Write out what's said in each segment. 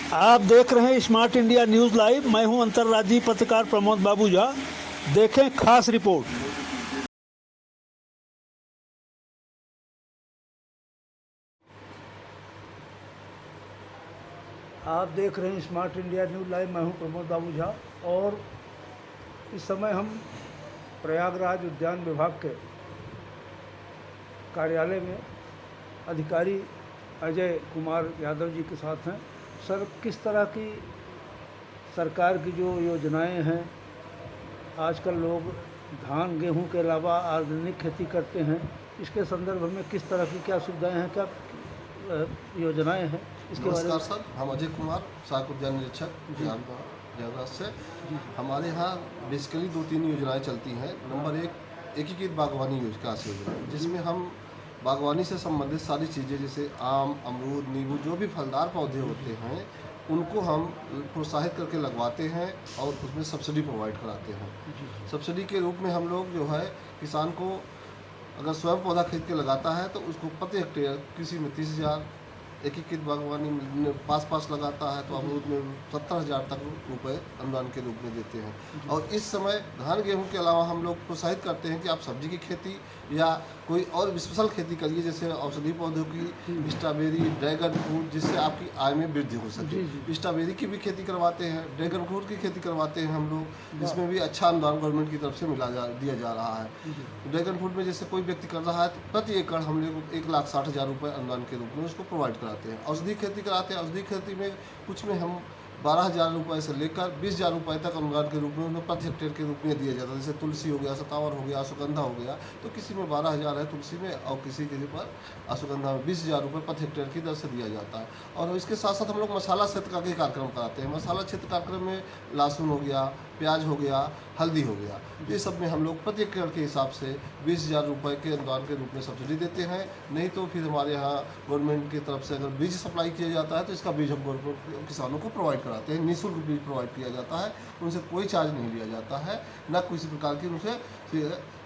आप देख रहे हैं स्मार्ट इंडिया न्यूज़ लाइव। मैं हूं अंतर्राज्यीय पत्रकार प्रमोद बाबू झा। देखें खास रिपोर्ट। आप देख रहे हैं स्मार्ट इंडिया न्यूज़ लाइव। मैं हूं प्रमोद बाबू झा और इस समय हम प्रयागराज उद्यान विभाग के कार्यालय में अधिकारी अजय कुमार यादव जी के साथ हैं। सर, किस तरह की सरकार की जो योजनाएं हैं, आजकल लोग धान गेहूं के अलावा ऑर्गेनिक खेती करते हैं, इसके संदर्भ में किस तरह की क्या सुविधाएं हैं, क्या योजनाएं हैं, इसके बारे में। नमस्कार सर, हम अजय कुमार, सहायक उद्यान निरीक्षक प्रयागराज से। हमारे यहाँ बेसिकली 2-3 योजनाएं चलती हैं। नंबर 1 एकीकृत बागवानी विकास योजना, जिसमें हम बागवानी से संबंधित सारी चीज़ें जैसे आम, अमरूद, नींबू, जो भी फलदार पौधे होते हैं उनको हम प्रोत्साहित करके लगवाते हैं और उसमें सब्सिडी प्रोवाइड कराते हैं। सब्सिडी के रूप में हम लोग जो है किसान को अगर स्वयं पौधा खरीद के लगाता है तो उसको प्रति हेक्टेयर किसी में 30,000, एकीकृत बागवानी में 5 लगाता है तो अमरूद में 70,000 तक रुपए अनुदान के रूप में देते हैं। और इस समय धान गेहूं के अलावा हम लोग प्रोत्साहित करते हैं कि आप सब्जी की खेती या कोई और स्पेशल खेती करिए, जैसे औषधि पौधों की, स्ट्रॉबेरी, ड्रैगन फ्रूट, जिससे आपकी आय में वृद्धि हो सके। स्ट्रॉबेरी की भी खेती करवाते हैं, ड्रैगन फ्रूट की खेती करवाते हैं हम लोग, जिसमें भी अच्छा अनुदान गवर्नमेंट की तरफ से दिया जा रहा है। ड्रैगन फ्रूट में जैसे कोई व्यक्ति कर रहा है तो प्रति एकड़ हम लोग 1,60,000 रुपये अनुदान के रूप में उसको प्रोवाइड कराते हैं। औषधि खेती कराते हैं। औषधि खेती में कुछ में हम 12,000 रुपये से लेकर 20,000 रुपये तक अनुदान के रूप में उन्हें प्रति हेक्टेयर के रूप में दिया जाता है। जैसे तुलसी हो गया, सतावर हो गया, अश्वगंधा हो गया, तो किसी में 12,000 है तुलसी में और किसी के पर अश्वगंधा में 20,000 रुपये प्रति हेक्टेयर की दर से दिया जाता है। और इसके साथ साथ हम लोग मसाला क्षेत्र का भी कार्यक्रम कराते हैं। मसाला क्षेत्र कार्यक्रम में लहसुन हो गया, प्याज हो गया, हल्दी हो गया, ये सब में हम लोग प्रति एकड़ के हिसाब से 20,000 रुपये के अनुदान के रूप में सब्सिडी देते हैं। नहीं तो फिर हमारे यहाँ गवर्नमेंट की तरफ से अगर बीज सप्लाई किया जाता है तो इसका बीज हम गवर्नमेंट किसानों को प्रोवाइड कराते हैं। निःशुल्क बीज प्रोवाइड किया जाता है, उनसे कोई चार्ज नहीं लिया जाता है, न किसी प्रकार की उनसे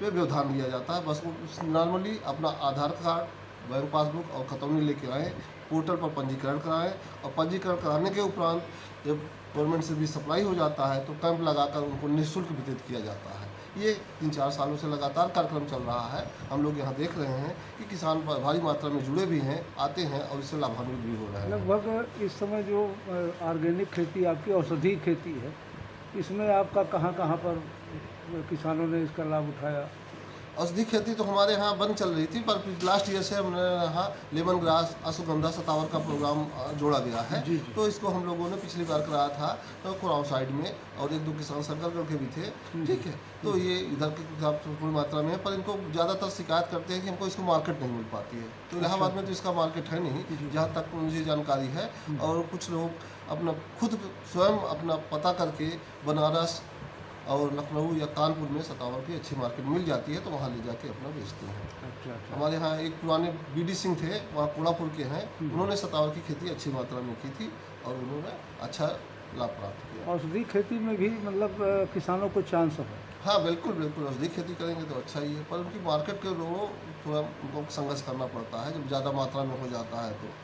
व्यवधान लिया जाता है। बस नॉर्मली अपना आधार कार्ड, बैंक पासबुक और खतौनी लेके आएँ, पोर्टल पर पंजीकरण कराएँ और पंजीकरण कराने के उपरांत जब गवर्नमेंट से भी सप्लाई हो जाता है तो कैंप लगाकर उनको निःशुल्क वितरित किया जाता है। ये 3-4 सालों से लगातार कार्यक्रम चल रहा है। हम लोग यहाँ देख रहे हैं कि किसान भारी मात्रा में जुड़े भी हैं, आते हैं और इससे लाभान्वित भी हो रहे हैं। लगभग इस समय जो ऑर्गेनिक खेती, आपकी औषधि खेती है, इसमें आपका कहाँ कहाँ पर किसानों ने इसका लाभ उठाया? औषधि खेती तो हमारे यहाँ बंद चल रही थी, पर लास्ट ईयर से हमने यहाँ लेमन ग्रास, अश्वगंधा, सतावर का प्रोग्राम जोड़ा गया है। तो इसको हम लोगों ने पिछली बार कराया था तो कुराव साइड में, और 1-2 किसान शंकरगढ़ के भी थे। ठीक है, तो ये इधर की पूरी मात्रा में है, पर इनको ज़्यादातर शिकायत करते हैं कि हमको इसको मार्केट नहीं मिल पाती है। तो इलाहाबाद में तो इसका मार्केट है नहीं, जहाँ तक मुझे जानकारी है। और कुछ लोग अपना खुद स्वयं अपना पता करके बनारस और लखनऊ या कानपुर में सतावर की अच्छी मार्केट मिल जाती है तो वहाँ ले जाके अपना बेचते हैं। अच्छा। हमारे यहाँ एक पुराने बीडी सिंह थे, वहाँ कोड़ापुर के हैं, उन्होंने सतावर की खेती अच्छी मात्रा में की थी और उन्होंने अच्छा लाभ प्राप्त किया। औषधि खेती में भी मतलब किसानों को चांस है? हाँ, बिल्कुल बिल्कुल, औषधि खेती करेंगे तो अच्छा ही है, पर उनकी मार्केट के लोगों थोड़ा उनको संघर्ष करना पड़ता है जब ज़्यादा मात्रा में हो जाता है। तो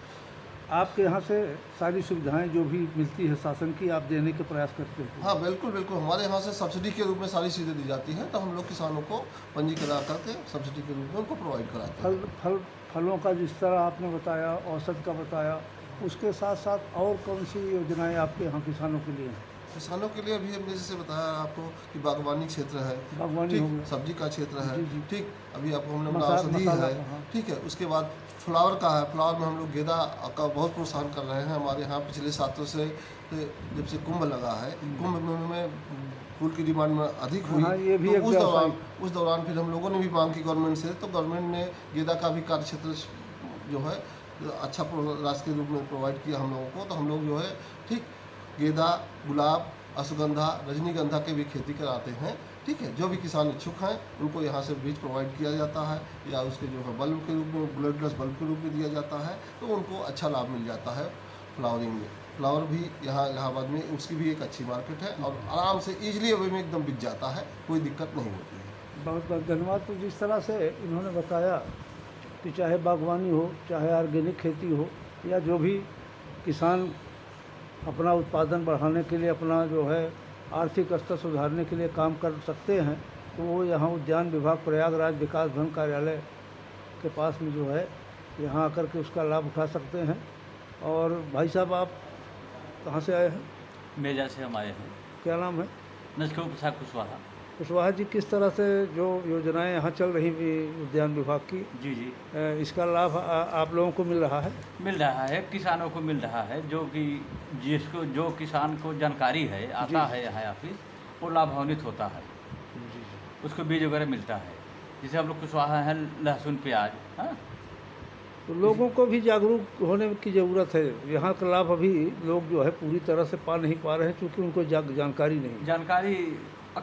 आपके यहाँ से सारी सुविधाएं जो भी मिलती है शासन की, आप देने के प्रयास करते हैं? हाँ, बिल्कुल बिल्कुल, हमारे यहाँ से सब्सिडी के रूप में सारी चीज़ें दी जाती हैं, तो हम लोग किसानों को पंजी करा करके सब्सिडी के रूप में उनको प्रोवाइड कराते हैं। फलों का जिस तरह आपने बताया, औषध का बताया, उसके साथ साथ और कौन सी योजनाएं आपके यहाँ किसानों के लिए हैं? किसानों के लिए अभी हमने जैसे बताया आपको कि बागवानी क्षेत्र है, बागवानी हो गया, सब्जी का क्षेत्र है। ठीक, अभी आपको हमने औषधि मसाला है। ठीक है, उसके बाद फ्लावर का है। फ्लावर में हम लोग गेंदा का बहुत प्रोत्साहन कर रहे हैं। हमारे यहाँ पिछले सालों से जब से कुंभ लगा है, कुंभ में फूल की डिमांड में अधिक हुई। ये भी तो उस दौरान फिर हम लोगों ने भी मांग की गवर्नमेंट से, तो गवर्नमेंट ने गेंदा का भी कार्य क्षेत्र जो है अच्छा राशि के रूप में प्रोवाइड किया हम लोगों को। तो हम लोग जो है ठीक गेंदा, गुलाब, अश्वगंधा, रजनीगंधा के भी खेती कराते हैं। ठीक है, जो भी किसान इच्छुक हैं उनको यहाँ से बीज प्रोवाइड किया जाता है या उसके जो है बल्ब के रूप में, ब्लडलेस बल्ब के रूप में दिया जाता है, तो उनको अच्छा लाभ मिल जाता है फ्लावरिंग में। फ्लावर भी यहाँ इलाहाबाद में उसकी भी एक अच्छी मार्केट है और आराम से ईजिली अवे में एकदम बिक जाता है, कोई दिक्कत नहीं होती है। बहुत बहुत धन्यवाद। तो जिस तरह से इन्होंने बताया कि चाहे बागवानी हो, चाहे ऑर्गेनिक खेती हो, या जो भी किसान अपना उत्पादन बढ़ाने के लिए, अपना जो है आर्थिक स्तर सुधारने के लिए काम कर सकते हैं, तो वो यहाँ उद्यान विभाग प्रयागराज विकास भवन कार्यालय के पास में जो है यहाँ आकर के उसका लाभ उठा सकते हैं। और भाई साहब, आप कहाँ से आए हैं? मेजा से हम आए हैं। क्या नाम है? नजखो प्रसाद कुशवाहा। कुशवाहा जी, किस तरह से जो योजनाएं यहाँ चल रही उद्यान विभाग की, जी जी, इसका लाभ आप लोगों को मिल रहा है? मिल रहा है, किसानों को मिल रहा है। जो कि जिसको जो किसान को जानकारी है, आता है यहाँ ऑफिस, वो लाभान्वित होता है, उसको बीज वगैरह मिलता है। जैसे हम लोग कुशवाहा हैं, लहसुन प्याज, हाँ, तो लोगों को भी जागरूक होने की ज़रूरत है। यहाँ का लाभ अभी लोग जो है पूरी तरह से पा नहीं पा रहे हैं, क्योंकि उनको जानकारी नहीं है। जानकारी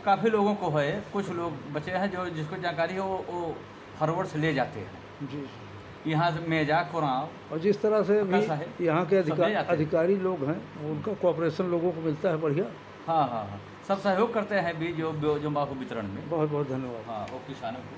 काफ़ी लोगों को है। कुछ लोग बचे हैं जो जिसको जानकारी है, वो फॉरवर्ड से ले जाते हैं जी। यहाँ से मेजा कुराव। और जिस तरह से भी कैसा है? यहाँ के सब ले जाते हैं। अधिकारी लोग हैं, उनका कोऑपरेशन लोगों को मिलता है बढ़िया। हाँ हाँ हाँ, सब सहयोग करते हैं बीज जो माह को वितरण में। बहुत बहुत धन्यवाद। हाँ, वो किसानों को